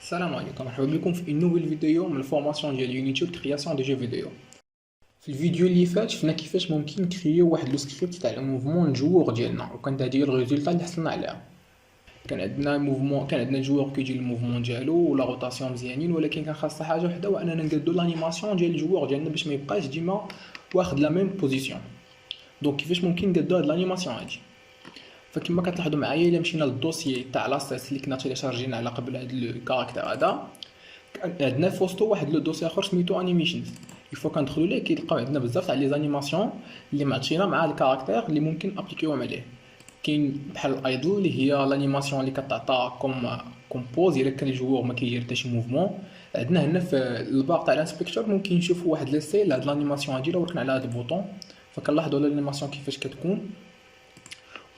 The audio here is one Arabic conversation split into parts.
السلام عليكم، مرحبا بكم في نوفيل فيديو من الفورماسيون ديال يونيتيوب كرياسيون دي جو فيديو. في الفيديو اللي فات شفنا كيفاش ممكن نكريو واحد لو سكريبت تاع الموفمون الجوور ديالنا، وكانت هذه هي الريزولتا اللي حصلنا عليها. كان عندنا موفمون، كان عندنا الجوور كيجي الموفمون ديالو ولا روتاسيون مزيانين، ولكن كان خاصها حاجه وحده، واننا نقادو لانيماسيون ديال الجوور ديالنا باش ما يبقاش ديما واخد لا ميم بوزيسيون. دونك كيفاش ممكن نقادو هاد لانيماسيون هادي؟ فكما كتلاحظوا معايا الا مشينا للدوسيي تاع لاستاس اللي كنا تيليشارجينا على قبل هاد الكاركتر هذا، عندنا فوسطو واحد لو دوسي اخر سميتو انيميشنز. يفو كندخلوا ليه كيلقاو عندنا بزاف تاع لي زانيماسيون اللي معطينا مع الكاركتر اللي ممكن ابليكيوهم عليه. كاين بحال الايدل اللي هي لانيماسيون اللي كتعطى كومبوز الا كان الجوور ما كيدير حتى شي موفمون. عندنا هنا في الباق تاع الانسبكتور ممكن نشوفوا واحد ليسي لهاد لانيماسيون هادي. لو وركنا على هاد البوطون فكنلاحظوا الانيماسيون كيفاش كتكون.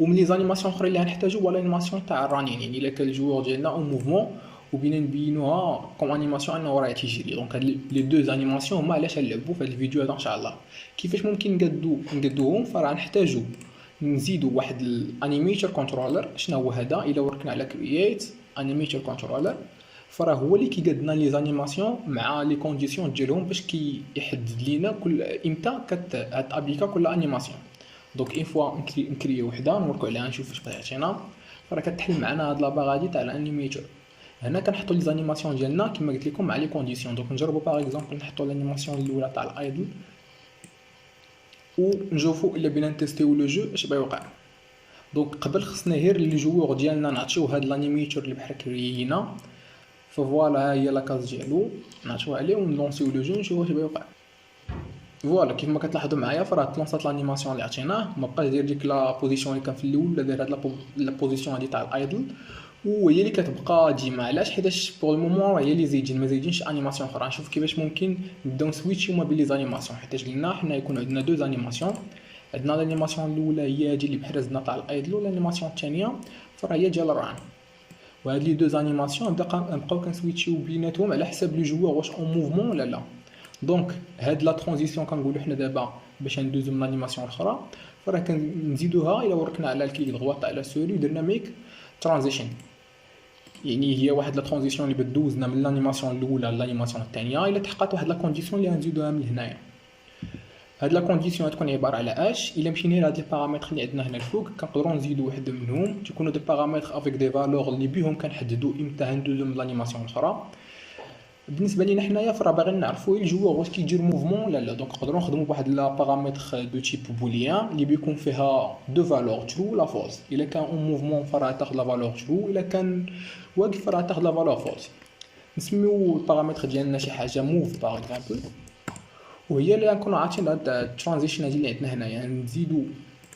ومن لي زانيماسيون اخرين اللي غنحتاجو هو الانيماسيون تاع الرانين، يعني الا كان الجوور ديالنا اون موفمون وبينا نبينوها كوم انيماسيون انه راه تيجري. دونك هاد لي دو انيماسيون هما علاش غنلعبوا في هاد الفيديو هذا ان شاء الله. كيفاش ممكن نقادوهم؟ فراه نحتاجو نزيدو واحد الانيميتور كنترولر. شنو هو هذا؟ الا وركنا على كرييت انيميتور كنترولر فراه هو اللي كيقاد لنا لي زانيماسيون مع لي كونديسيون ديالهم باش كيحدد لينا كل امتى كتابليكا كل انيماسيون. دونك اون فوا نكري وحده نوركو عليها نشوف واش بغيتينا. فراه كتحل معنا هاد لاباغ هادي تاع الانيميتور. هنا كنحطوا لي زانيماسيون ديالنا كما قلت لكم مع لي كونديسيون. دونك نجربوا باغ اكزومبل نحطوا الانيماسيون الاولى تاع الايدل ونشوفوا الا بينا نتيستيو لو جو اش بغيوقع. دونك قبل خصنا غير لي جوور ديالنا نعطيو هاد الانيميتور اللي بحال كريينا. فوالا ها هي لاكاز ديالو، نعطيوها عليه ونلونسيو لو جو نشوفوا واش بغيوقع. فوالا كيف ما كتلاحظوا معايا فراه تلونسات لانيماسيون اللي عطيناه، ما بقاش داير ديك لا بوزيسيون اللي كان في الاول، ولا داير هاد لا بوزيسيون هادي تاع الايدل، وهي اللي كتبقى ديما. علاش؟ حيتاش بوغ المومون راه هي اللي زايدين، ما زايدينش انيماسيون اخرى. نشوف كيفاش ممكن نبداو نسويتشيو ما بين لي زانيماسيون، حيتاش قلنا حنا يكون عندنا دو زانيماسيون. عندنا الانيماسيون الاولى هي هادي اللي بحال زدنا تاع الايدل، والانيماسيون الثانيه فراه هي ديال الران. وهاد لي دو زانيماسيون نبقاو كنسويتشيو بيناتهم على حساب لو جوور واش اون موفمون ولا لا. دونك هاد لا ترانزيسيون كنقولوا حنا دابا باش ندوزو من لانيماسيون الاخرى، فراه كنزيدوها. الا وركنا على الكليك دغوات على سوري درنا ميك ترانزيشن، يعني هي واحد لا ترانزيسيون اللي بدوزنا من لانيماسيون الاولى للانيماسيون الثانيه الا تحققت واحد لا كونديسيون اللي غنزيدوها من هنايا. هاد لا كونديسيون تكون عباره على اش؟ الا مشينا لهاد لي بارامتر اللي عندنا هنا الفوق كنقدروا نزيدوا واحد منهم، تيكونوا دي بارامتر افيك دي فالور اللي بهم كنحددوا امتى غندوزو من لانيماسيون الاخرى. بالنسبه لينا حنايا فراه باغيين نعرفوا الجوور واش كيدير موفمون ولا لا. دونك نقدروا نخدموا بواحد لا بارامتر دو تيب بوليان اللي بيكون فيها دو فالور ترو ولا فولس. الا كان اون موفمون فراه تاخذ لا فالور ترو، الا كان واقف فراه تاخذ لا فالور فولس. نسميو البارامتر ديالنا شي حاجه موف باغ اكزومبل، وهي اللي غنكونوا عاطين هاد الترانزيشن هادي اللي عندنا هنايا. يعني نزيدو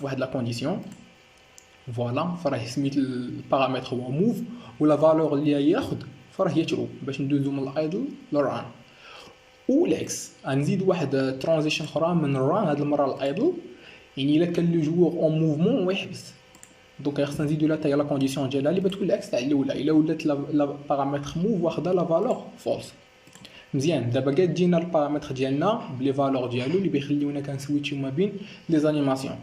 واحد لا كونديسيون فوالا، فراه سميت البارامتر هو موف، ولا فالور اللي ياخذ فراه هي ترو باش ندوزو من الايدل للران. والعكس غنزيد واحد ترانزيشن اخرى من الران هاد المره للايدل، يعني الا كان لو جوور اون موفمون ويحبس. دونك خصنا نزيدو لها حتى لا كونديسيون ديالها اللي بتكون العكس تاع الاولى. الا ولات لا بارامتر موف واخده لا فالور فولس. مزيان، دابا كاع دينا البارامتر ديالنا بلي فالور ديالو اللي بيخليونا كنسويتشيو ما بين لي زانيماسيون.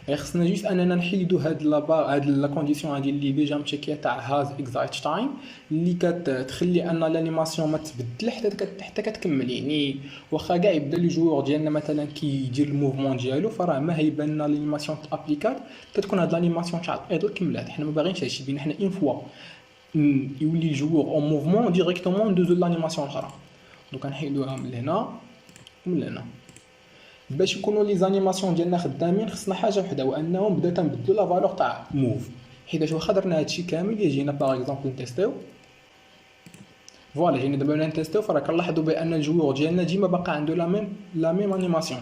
غير خصنا جوست اننا نحيدو هاد لا كونديسيون هادي اللي ديجا متشكيه تاع هاز اكزايت تايم، اللي كتخلي ان لانيماسيون ما تبدل حتى كتكمل. يعني واخا كاع يبدا لي جوور ديالنا مثلا كيدير الموفمون ديالو، فراه ما هيبان لنا لانيماسيون ابليكات كتكون هاد لانيماسيون تاع الايدل كملات. حنا ما باغينش هادشي، بينا حنا اون فوا يولي الجوور اون موفمون ديريكتومون ندوزو لانيماسيون اخرى. دونك نحيدوها من هنا ومن هنا. باش يكونوا لي زانيماسيون ديالنا خدامين خصنا حاجه وحده، وانهم بدا تنبدلوا لا فالور تاع موف. حيت واخا درنا هادشي كامل يجينا باغ اكزومبل نتيستيو. فوالا جينا دابا نتيستيو، فراه كنلاحظوا بان الجوور ديالنا ديما باقا عنده لا ميم انيماسيون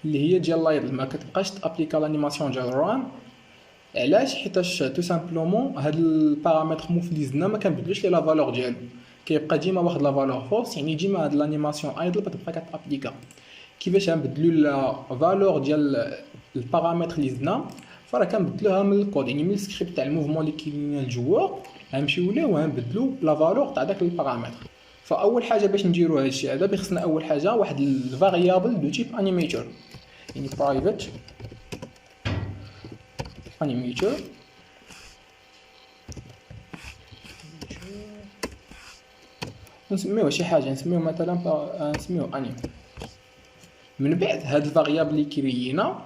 اللي هي ديال لايدل، ما كتبقاش تابليكا لانيماسيون ديال الران. علاش؟ حيتاش تو سامبلومون هاد البارامتر موف اللي زدنا ما كنبدلوش ليه لا فالور ديالو، كيبقى ديما واخد لا فالور فولس. يعني ديما هاد لانيماسيون ايدل كتبقى كتابليكا. كيفاش غنبدلو لا فالور ديال البارامتر اللي زدنا؟ فراه كنبدلوها من الكود، يعني من السكريبت تاع الموفمون اللي كاين الجوار غنمشيو ليه وغنبدلو لا فالور تاع داك البارامتر. فاول حاجه باش نديرو هادشي هذا خصنا اول حاجه واحد الفاريابل دو تيب انيميتور، يعني برايفت انيميتور نسميوه شي حاجه، نسميوه مثلا نسميوه انيم. من بعد هاد الفاريابل اللي كريينا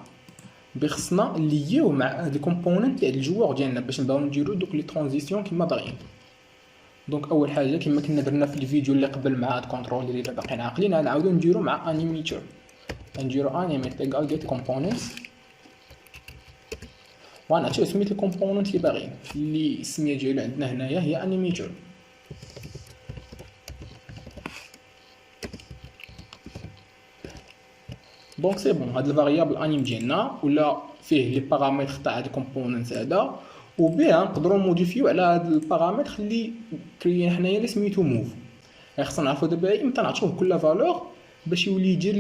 بخصنا نليوه مع هاد الكومبوننت تاع الجوار ديالنا باش نبداو نديرو دوك لي ترانزيسيون كيما باغيين. دونك اول حاجه كما كنا درنا في الفيديو اللي قبل مع هاد كونترول اللي باقيين عاقلين، غنعاودو نديرو مع انيميتور. نديرو انيميت ايكال جيت كومبوننتس، وغنعطيو سميت الكومبوننت اللي باغيين، اللي السميه ديالو عندنا هنايا هي انيميتور. دونك سي بون، هاد الفاريابل انيم ديالنا ولا فيه لي بارامتر تاع هاد الكومبوننت هذا، وبها نقدروا موديفيو على هاد البارامتر اللي كريين حنايا اللي سميتو موف. خصنا نعرفو دابا امتى نعطيوه كل فالور باش يولي يدير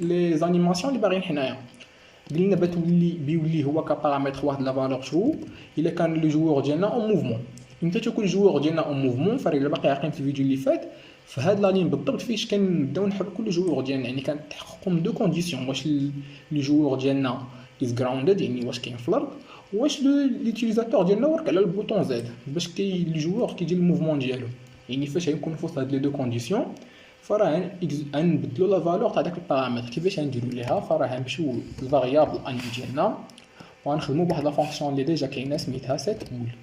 لي زانيماسيون اللي باغيين حنايا. قلنا بيولي هو كبارامتر واحد لا فالور ترو الا كان لو جوور ديالنا اون موفمون. امتى تكون الجوور ديالنا اون موفمون؟ فريق باقي عاقلين في الفيديو اللي فات، فهاد لا لين بالضبط فاش كنبداو نحركو لو جوور ديالنا، يعني كنتحققوا من دو كونديسيون، واش لو جوور ديالنا از جراوندد يعني واش كاين في الارض، واش ليوتيليزاتور ديالنا ورك على البوطون زد باش لو جوور كيدير الموفمون ديالو. يعني فاش غيكون في وسط هاد لي دو كونديسيون فراه غنبدلو لا فالور تاع داك البارامتر. كيفاش غنديرو ليها؟ فراه غنمشيو للفاريابل اني ديالنا وغنخدمو بواحد لا فونكسيون اللي ديجا كاينه سميتها set bool.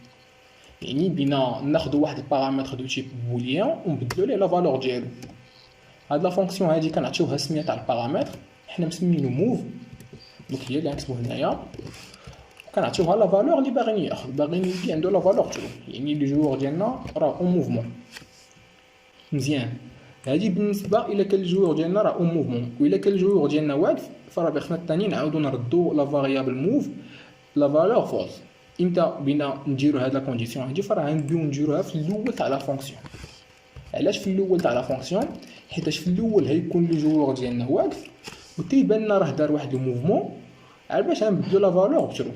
يعني بينا ناخدو واحد البارامتر دو تيب بوليان ونبدلو ليه لا فالور ديالو. هاد لا فونكسيون هادي كنعطيوها السميه تاع البارامتر، حنا مسمينو موف، دونك هي اللي غنكتبو هنايا، وكنعطيوها لا فالور اللي باغيين ياخد، باغيين يلقي عندو لا فالور ترو، يعني لو جوور ديالنا راه اون موفمون. مزيان، هادي بالنسبه الى كان الجوور ديالنا راه اون موفمون، والا كان الجوور ديالنا واقف فراه بخصنا الثاني نعاودو نردو لا فاريابل موف لا فالور فولس. امتى بينا نديرو هاد لا كونديسيون هادي؟ فراه غنبداو نديروها في الاول تاع لا فونكسيون. علاش في الاول تاع لا فونكسيون؟ حيتاش في الاول هيكون لو جوور ديالنا واقف وتيبان لنا راه دار واحد الموفمون، على باش غنبدلو لا فالور بترو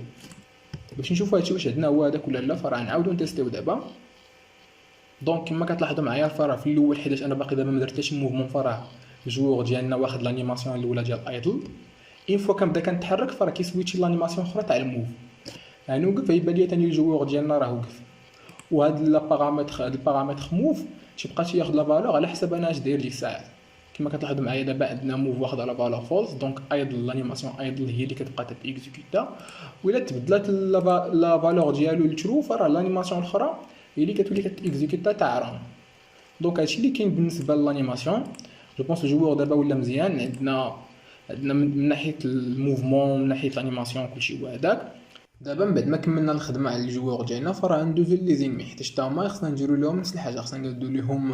باش نشوفو هادشي واش عندنا هو هذاك ولا لا. فراه نعاودو نتيستيو دابا. دونك كما كتلاحظوا معايا فراه في الاول حيتاش انا باقي دابا ما درتش موفمون، فراه الجوور ديالنا واخد لانيماسيون الاولى ديال ايدل. اين فوا كنبدا كنتحرك فراه كيسويتشي لانيماسيون اخرى تاع الموف، يعني وقف يبان ليا ثاني الجوور ديالنا راه وقف. وهاد البارامتر موف تيبقى تياخد لا فالور على حسب انا اش داير ديك الساعات. كما كتلاحظوا معايا دابا عندنا موف واخد على فالور فولس، دونك ايدل لانيماسيون ايدل هي اللي كتبقى تيكزيكوتا. وإلا تبدلات لا فالور ديالو لترو فراه لانيماسيون الاخرى هي اللي كتولي كتيكزيكوتا تاع ران. دونك هادشي اللي كاين بالنسبه للانيماسيون. جو بونس الجوور دابا ولا مزيان، عندنا من ناحيه الموفمون من ناحيه الانيماسيون كلشي هو هذاك. دابا من بعد ما كملنا الخدمه على الجوور ديالنا فراه ندوزو لي زينمي، حيت حتى هما خصنا نديرو لهم نفس الحاجه، خصنا نديرو لهم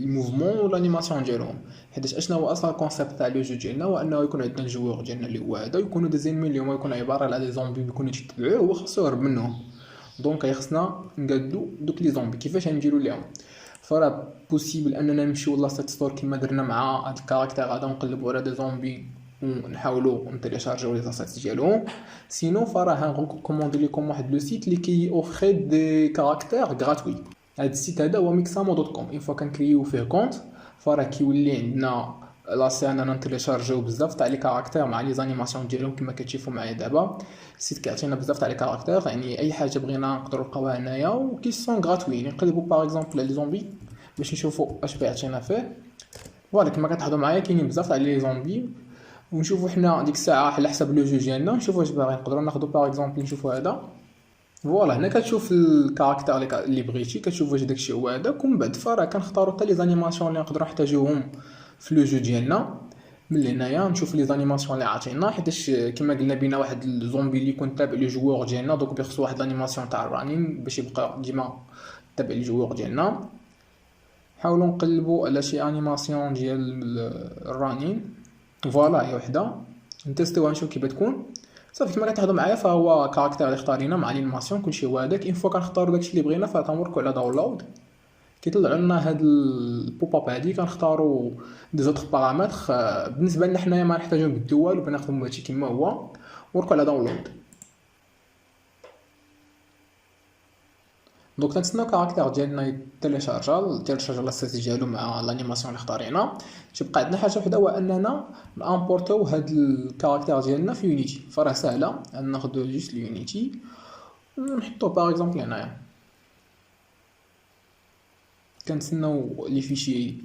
الموفمون والانيماسيون ديالهم. حيت اشنا هو اصلا الكونسيبت تاع لو جو ديالنا هو انه يكون عندنا الجوور ديالنا اللي هو هذا، ويكونوا دي زينمي اللي هما يكونوا عباره على دي زومبي يكونوا تيتبعوه هو خصو يهرب منهم. دونك خصنا نقادو دوك لي زومبي. كيفاش غنديرو ليهم؟ فراه بوسيبل اننا نمشيو لاسيت ستور كما درنا مع هاد الكاركتير هذا ونقلبوا على دي زومبي ونحاولوا نتيليشارجيو لي زاسيت ديالهم. سينو فراه هنكوموندي لكم واحد لو سيت اللي كي اوفري دي كاركتير غراتوي. هاد السيت هذا هو mixamo.com. اون فوا كنكريو فيه كونت فراه كيولي عندنا لاسي اننا نتيليشارجيو بزاف تاع لي كاركتير مع لي زانيماسيون ديالهم كما كتشوفوا معايا دابا. السيت كيعطينا بزاف تاع لي كاركتير، يعني اي حاجه بغينا نقدروا نلقاوها هنايا وكي سون غراتوي. نقلبوا باغ اكزومبل على لي زومبي باش نشوفوا اش بيعطينا فيه. فوالا كما كتلاحظوا معايا كاينين بزاف تاع لي زومبي، ونشوفوا حنا ديك الساعه على حسب لو جو ديالنا نشوفوا واش باغي نقدروا ناخذوا باغ اكزومبل نشوفوا هذا. فوالا هنا كتشوف الكاركتير اللي بغيتي كتشوف واش داكشي هو هذاك، ومن بعد فراه كنختاروا حتى لي زانيماسيون اللي نقدروا نحتاجوهم في لو جو ديالنا. من هنايا نشوف لي زانيماسيون اللي عاطينا، حيتاش كما قلنا بينا واحد الزومبي اللي يكون تابع لو جوور ديالنا، دوك بيخصو واحد لانيماسيون تاع الرانين باش يبقى ديما تابع الجوور ديالنا. نحاولوا نقلبوا على شي انيماسيون ديال الرانين. فوالا هي وحده نتيستيوها نشوف كيف تكون. صافي كما كتلاحظوا معايا فهو كاركتير اللي اختارينا مع لانيماسيون كلشي هو هذاك. اين فوا كنختاروا داكشي اللي بغينا فتنوركوا على داونلود كيطلع لنا هاد البوب اب هادي. كنختاروا دي زوطخ بارامتر بالنسبه لنا حنايا ما نحتاجو نبدلو والو، بنخدموا هادشي كما هو. وركوا على داونلود. دونك تنستناو الكاركتير ديالنا يتيليشارجا لاسيت ديالو مع لانيماسيون اللي اختارينا. تيبقى عندنا حاجه وحده هو اننا نامبورتيو هاد الكاركتير ديالنا في يونيتي. فراه سهله ناخذ جوست اليونيتي ونحطوه باغ اكزومبل هنايا كنتسناو لي فيشي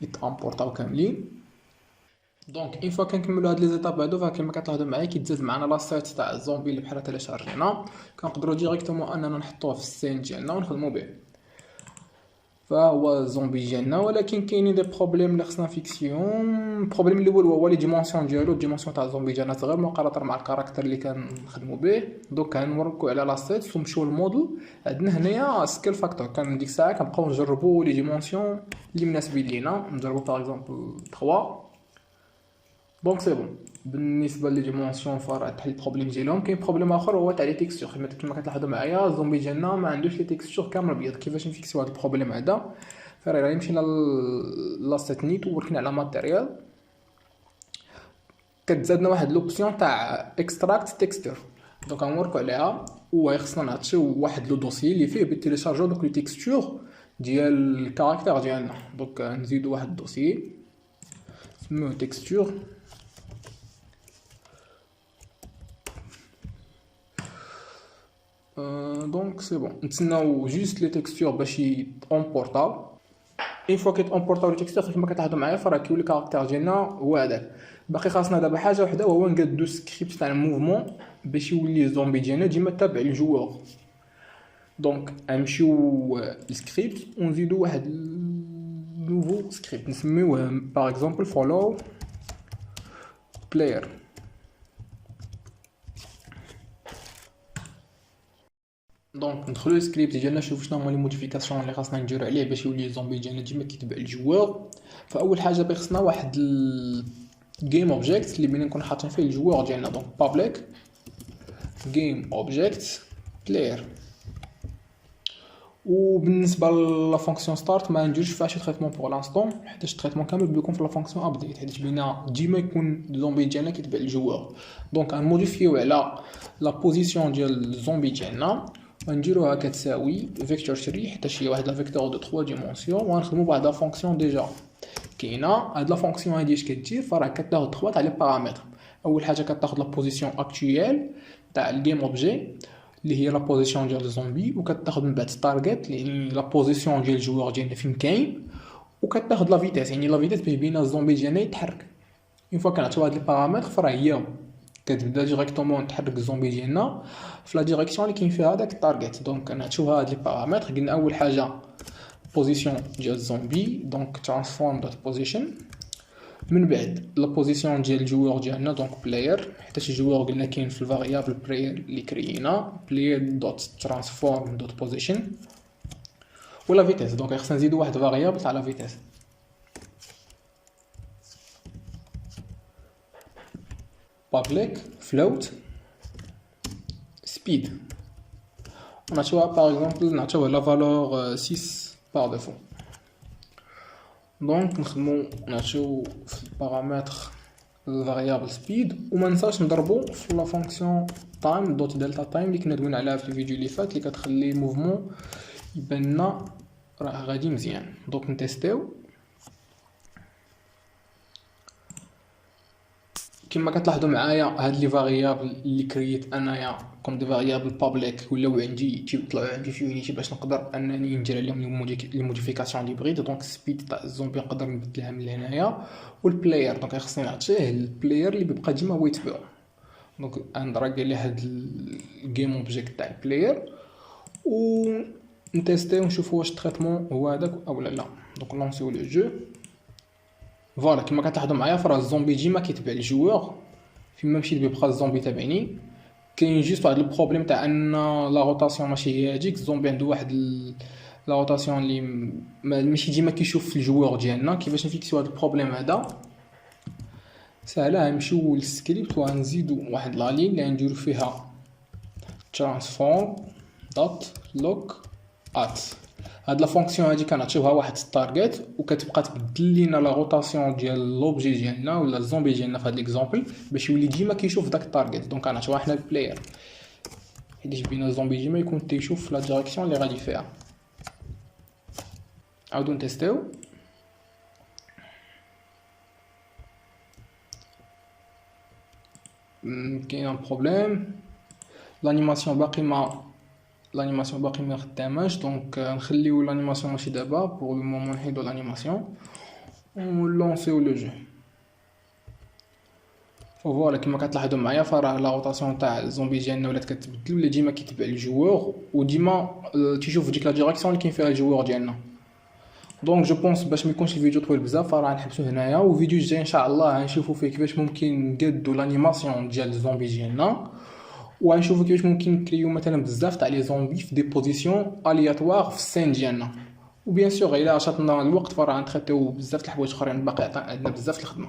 يتامبورطاو كاملين. دونك اون فوا كنكملوا هاد لي زيتاب هادو فكما كتلاحظوا معايا كيتزاد معنا لاصيت تاع الزومبي اللي بحال تيليشارجينا، كنقدروا ديريكتومون اننا نحطوه في السين ديالنا ونخدموا به. فهو الزومبي ديالنا، ولكن كاينين دي بروبليم اللي خصنا نفيكسيهم. البروبليم الاول هو لي ديمونسيون ديالو، الديمونسيون تاع الزومبي ديالنا صغير مقارنه مع الكاركتر اللي كنخدموا به. دوك كنوركو على لاصيت ونمشيو للموديل. عندنا هنايا سكيل فاكتور، كان ديك الساعه كنبقاو نجربوا لي ديمونسيون اللي مناسبين لينا، نجربوا باغ اكزومبل 3. دونك سي بون. بالنسبه لي ديمونسيون فراه تحل البروبليم ديالهم. كاين بروبليم اخر هو تاع لي تيكستور، كما كتلاحظوا معايا الزومبي ديالنا ما عندوش لي تيكستور كامل ابيض. كيفاش نفيكسيو هذا البروبليم هذا؟ فراه يمشينا لاست نيت ووركنا على ماتيريال، كتزادنا واحد لوبسيون تاع اكستراكت تيكستور. دونك غنوركو عليها، وخصنا نعطيو واحد لو دوسي اللي فيه بالتيليشارجو دوك لي تيكستور ديال الكاركتر ديالنا. دونك نزيدو واحد الدوسي نسميوه تيكستور. دونك سي بون، نتسناو جوست لي تيكستور باش يتامبورطاو. اون فوا كيتامبورطاو لي تيكستور كما كتلاحظوا معايا فراه كيولي الكاركتر ديالنا هو هذاك. باقي خاصنا دابا حاجه وحده، وهو نقادو سكريبت تاع الموفمون باش يولي الزومبي ديالنا ديما تابع الجوار. دونك غنمشيو للسكريبت ونزيدو واحد نوفو سكريبت نسميوه باغ اكزومبل فولو بلاير. دونك ندخلو للسكريبت ديالنا نشوفو شنو هما لي موديفيكاسيون اللي خاصنا نديرو عليه باش يولي الزومبي ديالنا ديما كيتبع الجوار. فاول حاجه باغي خصنا واحد الجيم اوبجيكت اللي بينا نكون حاطين فيه الجوار ديالنا. دونك بابليك جيم اوبجيكت بلاير. وبالنسبه لا فونكسيون ستارت ما نديروش فيها شي تريتمون بور لانستون، حيت التريتمون كامل بيكون في لا فونكسيون ابديت، حيت بينا ديما يكون الزومبي ديالنا كيتبع الجوار. دونك غنموديفيو على لا بوزيسيون ديال الزومبي ديالنا ونديروها كتساوي فيكتور 3 حيت هي واحد لا فيكتور دو 3 ديمونسيون، وغنخدمو بواحد لا فونكسيون ديجا كاينه. هاد لا فونكسيون هادي اش كدير؟ فراه كتاخد 3 تاع لي بارامتر. اول حاجه كتاخد لا بوزيسيون اكطويل تاع الجيم اوبجي اللي هي لا بوزيسيون ديال الزومبي، وكتاخد من بعد التارجت يعني لا بوزيسيون ديال الجوار ديالنا فين كاين، وكتاخد لا فيتاس يعني لا فيتاس باش بينا الزومبي ديالنا يتحرك. اون فوا كنعطيو هاد لي بارامتر فراه هي كتبدا ديريكتومون تحرك الزومبي ديالنا في لا ديريكسيون اللي كاين فيها داك التارجت. دونك كنعطيوها هاد لي بارامتر. قلنا اول حاجه بوزيسيون ديال الزومبي، دونك ترانسفورم دوت بوزيشن. من بعد لا بوزيسيون ديال الجوار ديالنا دونك بلاير، حيت الجوار قلنا كاين في الفاريابل بلاير اللي كريينا بلاير دوت ترانسفورم دوت بوزيشن. ولا فيتاس، دونك خصنا نزيدو واحد فاريابل تاع لا فيتاس. public float speed. ونعطيوها باغ اكزومبل نعطيوها لا فالور 6 باغ ديفو. دونك نخدمو نعطيو في البارامتر الفاريابل سبيد، وما ننساوش نضربو في لا فونكسيون تايم دوت دلتا تايم اللي كنا دوينا عليها في الفيديو اللي فات، اللي كتخلي الموفمون يبان لنا راه غادي مزيان. دونك نتيستيو. كما كتلاحظوا معايا هاد لي فاريابل اللي كرييت انايا كوم دي فاريابل بابليك ولاو عندي تيطلعوا عندي في يونيتي باش نقدر انني ندير عليهم لي موديفيكاسيون لي بغيت. دونك السبيد تاع الزومبي نقدر نبدلها من هنايا، والبلاير دونك خصني نعطيه البلاير اللي بيبقى ديما هو يتبعو. دونك غندراكي ليه هاد الجيم اوبجيكت تاع البلاير و نتيستيو ونشوفوا واش التريتمون هو هذاك او لا. دونك لونسيو لو جو. فوالا كما كتلاحظوا معايا فراه الزومبي ديما كيتبع الجوار، فين ما مشيت بيبقى الزومبي تابعني. كاين جوست واحد البروبليم تاع ان لا روتاسيون ماشي هي هذيك، الزومبي عنده واحد لا روتاسيون اللي ماشي ديما كيشوف في الجوار ديالنا. كيفاش نفيكسيو هذا البروبليم هذا؟ سهله، نمشيو للسكريبت ونزيدو واحد لا لين اللي نديرو فيها ترانسفورم دوت لوك ات. هاد لا فونكسيون هادي كنعطيوها واحد التارجت وكتبقى تبدل لينا لا روتاسيون ديال لوبجي ديالنا ولا الزومبي ديالنا في هاد ليكزامبل باش يولي ديما كيشوف داك التارجت. دونك كنعطيوها حنا البلاير حيت بينا الزومبي ديما يكون تيشوف في لا ديريكسيون اللي غادي فيها. عاودو نتيستيو. كاين ان بروبليم، لانيماسيون باقي ما لانيماسيون باقي ما خداماش، دونك نخليو لانيماسيون ماشي دابا بور لو مومون، نحيدو لانيماسيون ونلونسيو لو جو. فوالا كيما كتلاحظوا معايا فراه لا روتاسيون تاع الزومبي ديالنا ولات كتبدل، ولا ديما كيتبع الجوور وديما تيشوف ديك لا ديريكسيون اللي كاين فيها الجوور ديالنا. دونك جو بونس باش ما يكونش الفيديو طويل بزاف فراه نحبسو هنايا، وفيديو الجاي ان شاء الله غنشوفو فيه كيفاش ممكن نقادو لانيماسيون ديال الزومبي ديالنا، وغنشوفو كيفاش ممكن نكريو مثلا بزاف تاع لي زومبي في دي بوزيسيون الياتوار في السين ديالنا. وبيان سور الا عطاتنا الوقت فراه غنتريتيو بزاف د الحوايج اخرين، باقي عندنا بزاف د الخدمه.